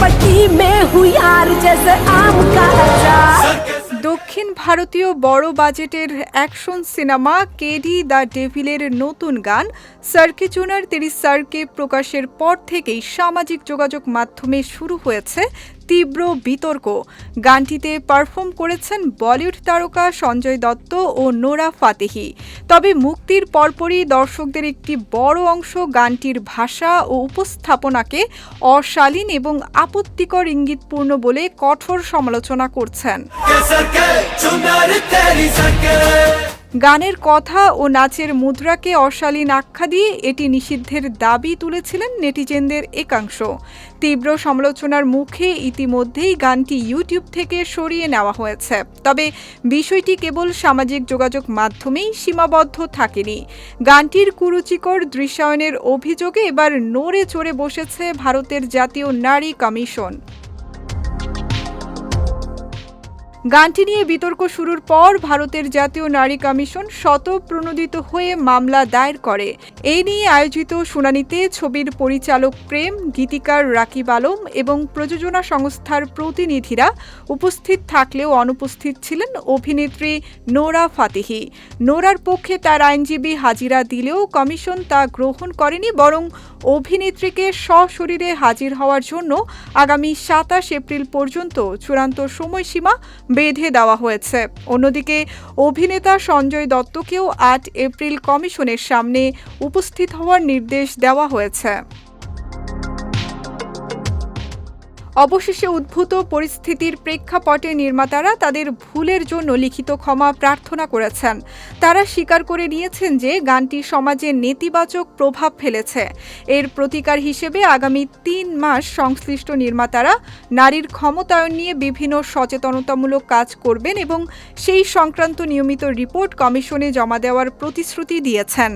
पट्टी में हूँ यार जैसे आम का अचार। দক্ষিণ ভারতীয় বড় বাজেটের অ্যাকশন সিনেমা কেডি দ্য ডেভিলের নতুন গান সরকে চুনার তেরি সরকে প্রকাশের পর থেকেই সামাজিক যোগাযোগ মাধ্যমে শুরু হয়েছে তীব্র বিতর্ক। গানটিতে পারফর্ম করেছেন বলিউড তারকা সঞ্জয় দত্ত ও নোরা ফাতেহি। তবে মুক্তির পরপরই দর্শকদের একটি বড় অংশ গানটির ভাষা ও উপস্থাপনাকে অশালীন এবং আপত্তিকর ইঙ্গিতপূর্ণ বলে কঠোর সমালোচনা করছেন। গানের কথা ও নাচের মুদ্রাকে অশালীন আখ্যা দিয়ে এটি নিষিদ্ধের দাবি তুলেছিলেন নেটিজেনদের একাংশ। তীব্র সমালোচনার মুখে ইতিমধ্যেই গানটি ইউটিউব থেকে সরিয়ে নেওয়া হয়েছে। তবে বিষয়টি কেবল সামাজিক যোগাযোগ মাধ্যমেই সীমাবদ্ধ থাকেনি। গানটির কুরুচিকর দৃশ্যায়নের অভিযোগে এবার নড়ে চড়ে বসেছে ভারতের জাতীয় নারী কমিশন। গানটি নিয়ে বিতর্ক শুরুর পর ভারতের জাতীয় নারী কমিশন স্বতঃপ্রণোদিত হয়ে মামলা দায়ের করে। এই নিয়ে আয়োজিত শুনানিতে ছবির পরিচালক প্রেম, গীতিকার রাকিব আলম এবং প্রযোজনা সংস্থার প্রতিনিধিরা উপস্থিত থাকলেও অনুপস্থিত ছিলেন অভিনেত্রী নোরা ফাতেহি। নোরার পক্ষে তার আইনজীবী হাজিরা দিলেও কমিশন তা গ্রহণ করেনি, বরং অভিনেত্রীকে সশরীরে হাজির হওয়ার জন্য আগামী ২৭ এপ্রিল পর্যন্ত চূড়ান্ত সময়সীমা বেঁধে দেওয়া হয়েছে। অন্যদিকে অভিনেতা সঞ্জয় দত্তকেও ৮ এপ্রিল কমিশনের সামনে উপস্থিত হওয়ার নির্দেশ দেওয়া হয়েছে। অবশেষে উদ্ভূত পরিস্থিতির প্রেক্ষাপটে নির্মাতারা তাদের ভুলের জন্য লিখিত ক্ষমা প্রার্থনা করেছেন। তারা স্বীকার করে নিয়েছেন যে গানটি সমাজে নেতিবাচক প্রভাব ফেলেছে। এর প্রতিকার হিসেবে আগামী ৩ মাস সংশ্লিষ্ট নির্মাতারা নারীর ক্ষমতায়ন নিয়ে বিভিন্ন সচেতনতামূলক কাজ করবেন এবং সেই সংক্রান্ত নিয়মিত রিপোর্ট কমিশনে জমা দেওয়ার প্রতিশ্রুতি দিয়েছেন।